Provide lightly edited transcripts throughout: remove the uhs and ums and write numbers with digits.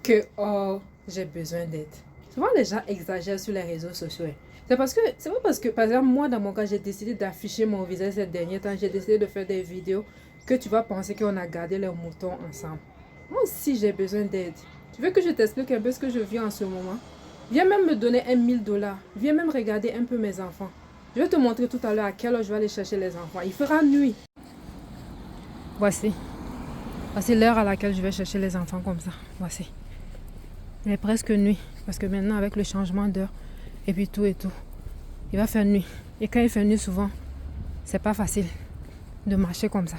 que oh, j'ai besoin d'aide. Souvent les gens exagèrent sur les réseaux sociaux. C'est pas parce que, par exemple, moi dans mon cas, j'ai décidé d'afficher mon visage ces derniers temps, j'ai décidé de faire des vidéos que tu vas penser qu'on a gardé les moutons ensemble. Moi aussi j'ai besoin d'aide. Tu veux que je t'explique un peu ce que je vis en ce moment? Viens même me donner 1 000 $. Viens même regarder un peu mes enfants. Je vais te montrer tout à l'heure à quelle heure je vais aller chercher les enfants. Il fera nuit. Voici. Voici l'heure à laquelle je vais chercher les enfants comme ça. Voici. Il est presque nuit. Parce que maintenant, avec le changement d'heure et puis tout et tout, il va faire nuit. Et quand il fait nuit, souvent, c'est pas facile de marcher comme ça.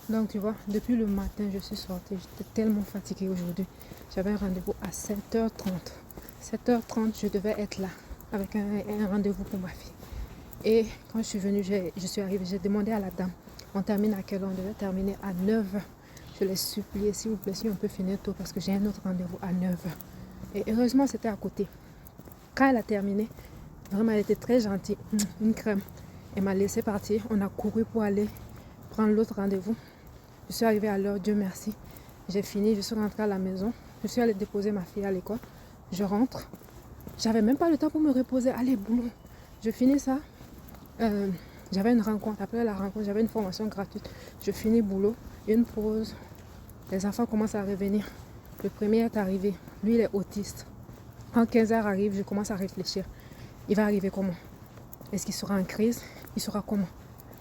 Donc, tu vois, depuis le matin, je suis sortie. J'étais tellement fatiguée aujourd'hui. J'avais un rendez-vous à 7h30. 7h30, je devais être là avec un rendez-vous pour ma fille. Et quand je suis venue, je suis arrivée, j'ai demandé à la dame, on termine à quelle heure? On devait terminer à 9h. Je l'ai supplié, s'il vous plaît, si on peut finir tôt parce que j'ai un autre rendez-vous à 9h. Et heureusement, c'était à côté. Quand elle a terminé, vraiment, elle était très gentille. Une crème. Elle m'a laissé partir. On a couru pour aller prendre l'autre rendez-vous. Je suis arrivée à l'heure, Dieu merci. J'ai fini, je suis rentrée à la maison. Je suis allée déposer ma fille à l'école. Je rentre. J'avais même pas le temps pour me reposer. Allez, boulot. Je finis ça. J'avais une rencontre. Après la rencontre, j'avais une formation gratuite. Je finis boulot. Une pause. Les enfants commencent à revenir. Le premier est arrivé. Lui, il est autiste. Quand 15h arrive, je commence à réfléchir. Il va arriver comment? Est-ce qu'il sera en crise? Il sera comment?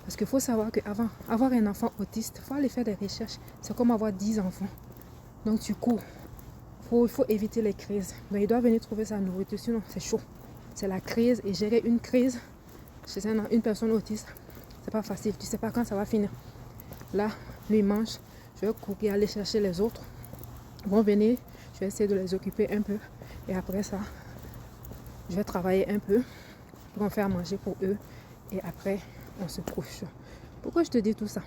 Parce qu'il faut savoir qu'avant, avoir un enfant autiste, il faut aller faire des recherches. C'est comme avoir 10 enfants. Donc tu cours. Il faut éviter les crises. Donc il doit venir trouver sa nourriture, sinon c'est chaud. C'est la crise et gérer une crise chez une personne autiste, c'est pas facile. Tu sais pas quand ça va finir. Là, lui mange. Je vais courir aller chercher les autres. Ils vont venir. Je vais essayer de les occuper un peu. Et après ça, je vais travailler un peu pour en faire manger pour eux. Et après, on se couche. Pourquoi je te dis tout ça?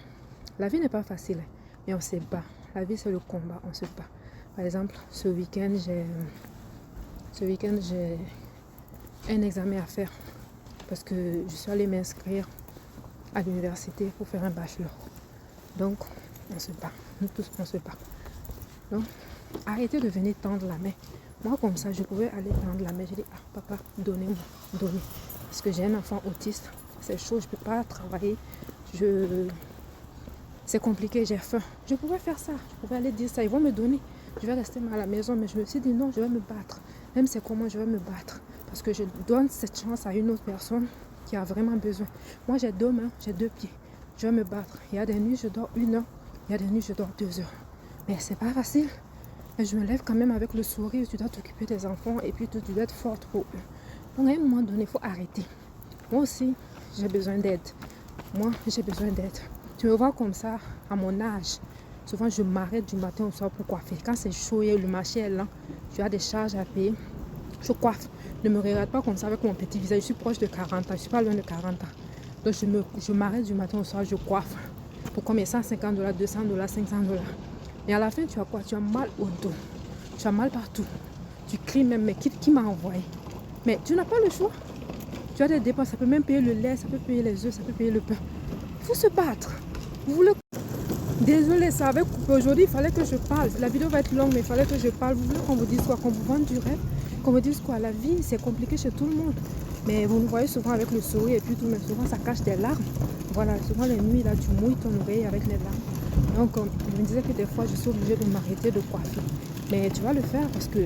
La vie n'est pas facile, mais on se bat. La vie, c'est le combat. On se bat. Par exemple, ce week-end, j'ai un examen à faire. Parce que je suis allée m'inscrire à l'université pour faire un bachelor. Donc, on se bat. Nous tous, on se bat. Donc, arrêtez de venir tendre la main. Moi, comme ça, je pouvais aller tendre la main. Je dis, ah, papa, donnez-moi, donnez. Parce que j'ai un enfant autiste. C'est chaud, je ne peux pas travailler. C'est compliqué, j'ai faim. Je pouvais faire ça. Je pouvais aller dire ça. Ils vont me donner. Je vais rester à la maison. Mais je me suis dit, non, je vais me battre. Même c'est comment je vais me battre. Parce que je donne cette chance à une autre personne qui a vraiment besoin. Moi, j'ai 2 mains, j'ai 2 pieds. Je vais me battre. Il y a des nuits, je dors 1 heure. Il y a des nuits, je dors 2 heures. Mais c'est pas facile. Mais je me lève quand même avec le sourire. Tu dois t'occuper des enfants et puis tu dois être forte pour eux. Donc, à un moment donné, il faut arrêter. Moi aussi, j'ai besoin d'aide. Moi, j'ai besoin d'aide. Tu me vois comme ça, à mon âge. Souvent, je m'arrête du matin au soir pour coiffer. Quand c'est chaud et le marché est lent, tu as des charges à payer. Je coiffe. Ne me regarde pas comme ça avec mon petit visage. Je suis proche de 40 ans. Je ne suis pas loin de 40 ans. Donc, je m'arrête du matin au soir, je coiffe. Pour combien? 150 $, 200 $, 500 $. Et à la fin, tu as quoi? Tu as mal au dos. Tu as mal partout. Tu cries même, mais qui m'a envoyé? Mais tu n'as pas le choix. Tu as des dépenses. Ça peut même payer le lait, ça peut payer les œufs, ça peut payer le pain. Il faut se battre. Vous voulez... Désolée, ça avait coupé aujourd'hui. Il fallait que je parle. La vidéo va être longue, mais il fallait que je parle. Vous voulez qu'on vous dise quoi? Qu'on vous vende du rêve? Qu'on vous dise quoi? La vie, c'est compliqué chez tout le monde. Mais vous nous voyez souvent avec le sourire et puis tout, mais souvent ça cache des larmes. Voilà, souvent les nuits, là, tu mouilles ton oreille avec les larmes. Donc, je me disais que des fois, je suis obligée de m'arrêter de coiffer. Mais tu vas le faire parce que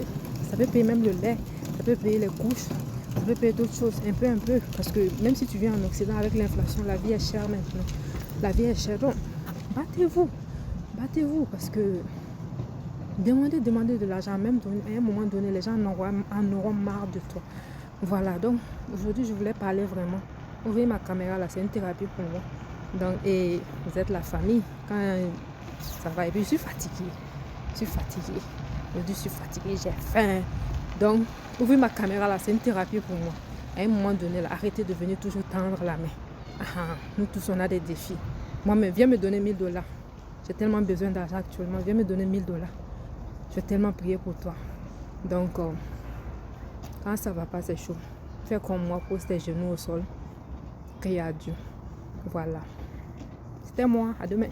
ça peut payer même le lait, ça peut payer les couches, ça peut payer d'autres choses, un peu. Parce que même si tu viens en Occident avec l'inflation, la vie est chère maintenant. La vie est chère. Donc, battez-vous parce que demandez de l'argent, même à un moment donné, les gens en auront marre de toi. Voilà, donc aujourd'hui je voulais parler vraiment. Vous voyez ma caméra là, c'est une thérapie pour moi. Donc, et vous êtes la famille. Quand ça va, et puis je suis fatiguée. Aujourd'hui je suis fatiguée, j'ai faim. Donc, ouvrez ma caméra là, c'est une thérapie pour moi. À un moment donné, là, arrêtez de venir toujours tendre la main. Nous tous on a des défis. Moi, viens me donner 1 000 $. J'ai tellement besoin d'argent actuellement. Viens me donner 1 000 $. Je vais tellement prier pour toi. Donc, quand ça va pas, c'est chaud. Fais comme moi, pose tes genoux au sol. Crie à Dieu. Voilà. C'était moi. À demain.